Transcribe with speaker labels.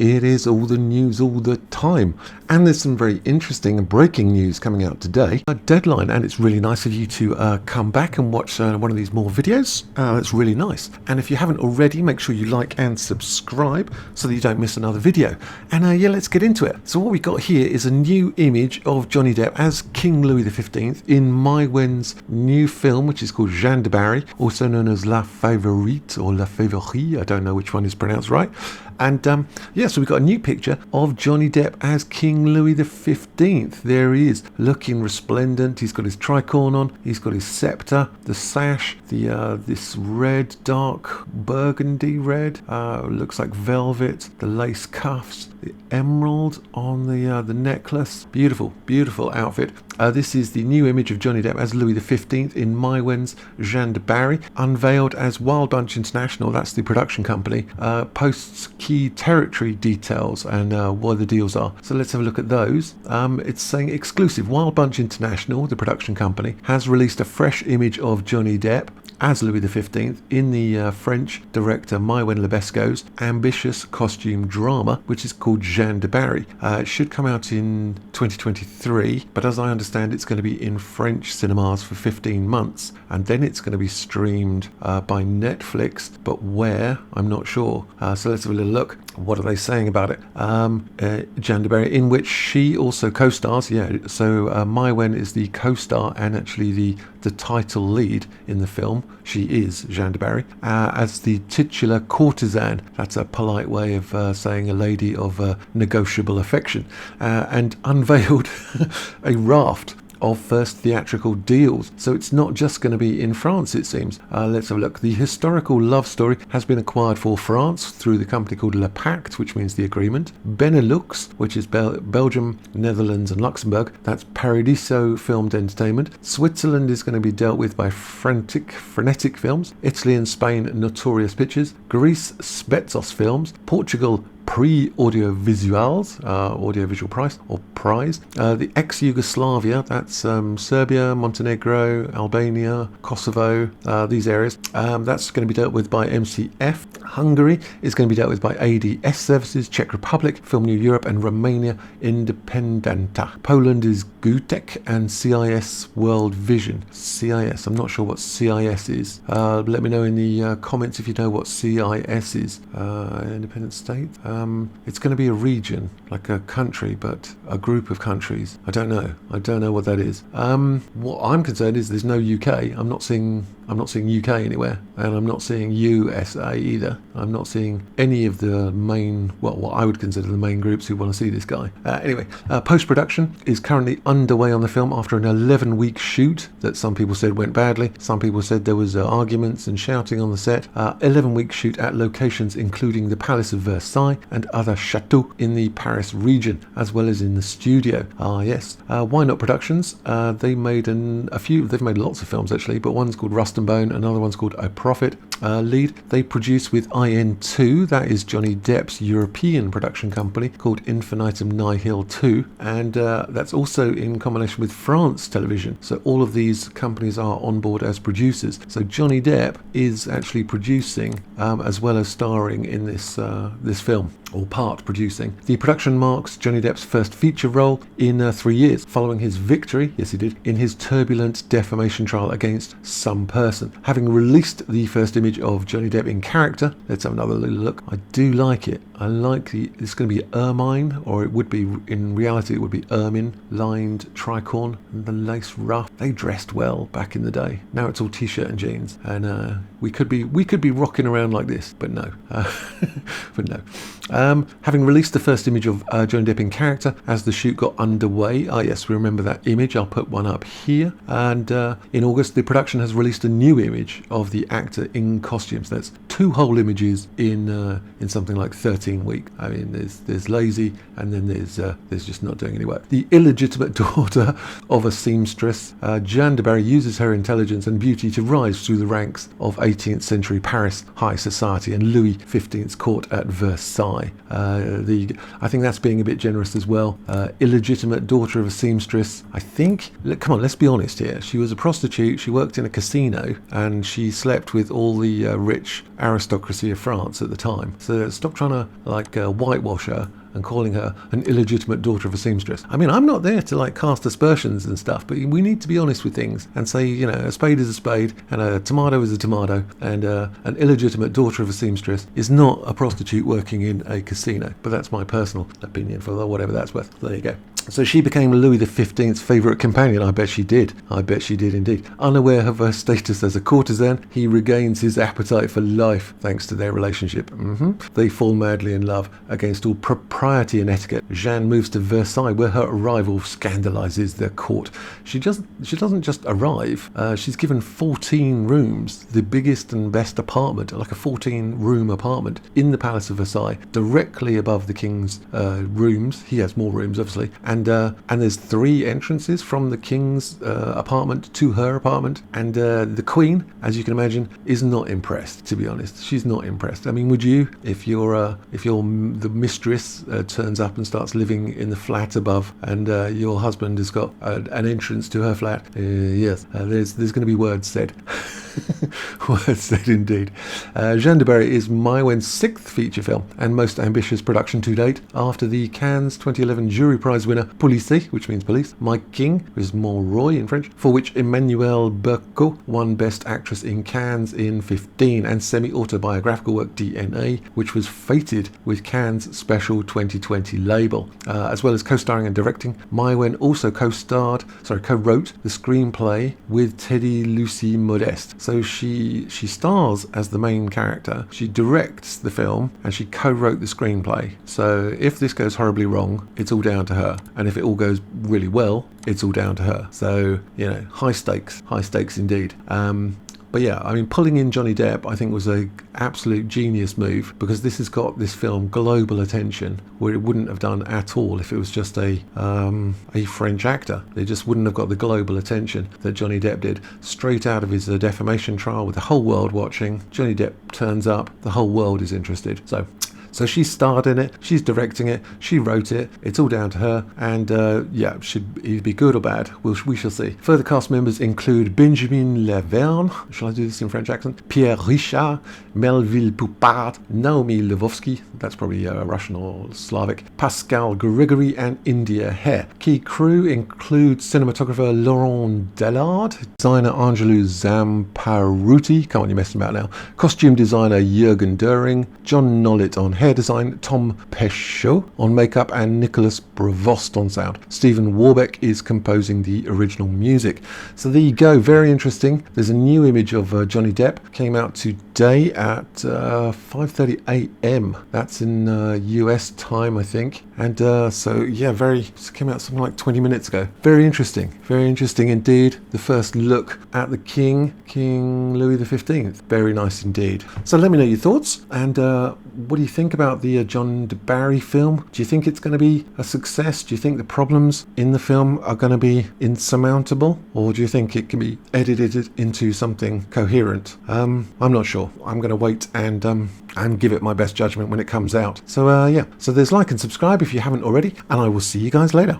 Speaker 1: it is all the news all the time. And there's some very interesting and breaking news coming out today. A deadline, and it's really nice of you to come back and watch one of these more videos. It's really nice. And if you haven't already, make sure you like and subscribe so that you don't miss another video. And yeah, let's get into it. So what we got here is a new image of Johnny Depp as King Louis XV in Maiwenn's new film, which is called Jeanne Du Barry, also known as La Favorite or La Favori. I don't know which one is pronounced right. And yeah, so we've got a new picture of Johnny Depp as King Louis XV. There he is, looking resplendent. He's got his tricorn on, he's got his scepter, the sash, this red, dark burgundy red, looks like velvet, the lace cuffs, the emerald on the necklace. Beautiful, beautiful outfit. This is the new image of Johnny Depp as Louis XV in Maiwenn's Jeanne Du Barry, unveiled as Wild Bunch International, that's the production company, posts key territory details and what the deals are. So let's have a look at those. It's saying exclusive. Wild Bunch International, the production company, has released a fresh image of Johnny Depp as Louis XV in the French director Maiwenn Besco's ambitious costume drama, which is called Jeanne Du Barry. It should come out in 2023, but as I understand, it's going to be in French cinemas for 15 months, and then it's going to be streamed by Netflix, but where, I'm not sure. So let's have a little look. What are they saying about it? Jeanne Du Barry, in which she also co-stars. Yeah, so Maiwenn is the co-star and actually the title lead in the film. She is Jeanne Du Barry as the titular courtesan. That's a polite way of saying a lady of negotiable affection, and unveiled a raft of first theatrical deals. So it's not just going to be in France, it seems. Let's have a look. The historical love story has been acquired for France through the company called Le Pacte, which means the agreement. Benelux, which is Belgium, Netherlands and Luxembourg, that's Paradiso Filmed Entertainment. Switzerland is going to be dealt with by Frenetic Films. Italy and Spain, Notorious Pictures. Greece, Spetsos Films. Portugal, Pre-Audiovisuals, audiovisual prize or prize. The ex-Yugoslavia, that's Serbia, Montenegro, Albania, Kosovo, these areas. That's going to be dealt with by MCF. Hungary is going to be dealt with by ADS Services, Czech Republic, Film New Europe, and Romania Independenta. Poland is Gutek and CIS World Vision. CIS, I'm not sure what CIS is. Let me know in the comments if you know what CIS is. Independent state. It's going to be a region, like a country, but a group of countries. I don't know what that is. What I'm concerned is there's no UK. I'm not seeing UK anywhere, and I'm not seeing USA either. I'm not seeing any of the main, well, what I would consider the main groups who want to see this guy. Anyway, post-production is currently underway on the film after an 11-week shoot that some people said went badly. Some people said there was arguments and shouting on the set. 11-week shoot at locations including the Palace of Versailles and other chateaux in the Paris region, as well as in the studio. Yes. Why Not Productions? They made they've made lots of films actually, but one's called Rust and Bone, another one's called A Prophet. Lead. They produce with IN2, that is Johnny Depp's European production company, called Infinitum Nihil 2, and that's also in combination with France Television. So all of these companies are on board as producers. So Johnny Depp is actually producing as well as starring in this film, or part producing. The production marks Johnny Depp's first feature role in 3 years, following his victory, yes he did, in his turbulent defamation trial against some person. Having released the first image of Johnny Depp in character, let's have another little look. I do like it. I like it's going to be ermine, or it would be, in reality it would be ermine, lined tricorn, and the lace ruff. They dressed well back in the day. Now it's all t-shirt and jeans, and we could be rocking around like this, but no. But no. Having released the first image of Johnny Depp in character as the shoot got underway, yes, we remember that image, I'll put one up here, and in August the production has released a new image of the actor in costumes. That's 2 whole images in something like 13 weeks. I mean, there's lazy, and then there's just not doing any work. The illegitimate daughter of a seamstress, Jeanne Du Barry uses her intelligence and beauty to rise through the ranks of 18th century Paris high society and Louis XV's court at Versailles. I think that's being a bit generous as well. Illegitimate daughter of a seamstress. I think, come on, let's be honest here. She was a prostitute, she worked in a casino, and she slept with all the rich aristocracy of France at the time. So stop trying to whitewash her and calling her an illegitimate daughter of a seamstress. I mean, I'm not there to like cast aspersions and stuff, but we need to be honest with things and say, you know, a spade is a spade and a tomato is a tomato, and an illegitimate daughter of a seamstress is not a prostitute working in a casino. But that's my personal opinion, for whatever that's worth. There you go. So she became Louis XV's favourite companion. I bet she did. I bet she did indeed. Unaware of her status as a courtesan, he regains his appetite for life thanks to their relationship. They fall madly in love against all propriety and etiquette. Jeanne moves to Versailles, where her arrival scandalises the court. She doesn't just arrive. She's given 14 rooms, the biggest and best apartment, like a 14-room apartment in the Palace of Versailles, directly above the king's rooms. He has more rooms, obviously. And there's 3 entrances from the king's apartment to her apartment. And the queen, as you can imagine, is not impressed. To be honest, she's not impressed. I mean, would you, if the mistress turns up and starts living in the flat above, and your husband has got an entrance to her flat? Yes, there's going to be words said. Words said indeed. Jeanne Du Barry is Maiwenn's 6th feature film and most ambitious production to date, after the Cannes 2011 Jury Prize winner Policier, which means police, Mike King, who is Monroy in French, for which Emmanuelle Berco won Best Actress in Cannes in 2015, and semi-autobiographical work DNA, which was fated with Cannes' special 2020 label. As well as co-starring and directing, Maiwenn also co-wrote the screenplay with Teddy Lucy Modeste. So she stars as the main character, she directs the film, and she co-wrote the screenplay. So if this goes horribly wrong, it's all down to her. And if it all goes really well, it's all down to her. So, you know, high stakes indeed. But yeah, I mean, pulling in Johnny Depp, I think, was a absolute genius move, because this has got this film global attention, where it wouldn't have done at all if it was just a French actor. They just wouldn't have got the global attention that Johnny Depp did. Straight out of his defamation trial, with the whole world watching, Johnny Depp turns up, the whole world is interested. So she starred in it, she's directing it, she wrote it, it's all down to her, and yeah, should it be good or bad? We shall see. Further cast members include Benjamin Laverne, shall I do this in French accent? Pierre Richard, Melville Poupard, Naomi Lvovsky, that's probably Russian or Slavic, Pascal Gregory, and India Hare. Key crew includes cinematographer Laurent Dellard, designer Angelou Zamparuti, can't you mess him out now, costume designer Jürgen Döring, John Nollet on hair design, Tom Pesciot on makeup, and Nicholas Bravost on sound. Stephen Warbeck is composing the original music. So there you go, very interesting. There's a new image of Johnny Depp, came out today at 5:30 a.m. That's in US time, I think. And so yeah, came out something like 20 minutes ago. Very interesting indeed. The first look at the King Louis XV. Very nice indeed. So let me know your thoughts, and what do you think about the Jeanne Du Barry film? Do you think it's going to be a success? Do you think the problems in the film are going to be insurmountable? Or do you think it can be edited into something coherent? I'm not sure. I'm going to wait and give it my best judgment when it comes out. So yeah, so there's like and subscribe if you haven't already, and I will see you guys later.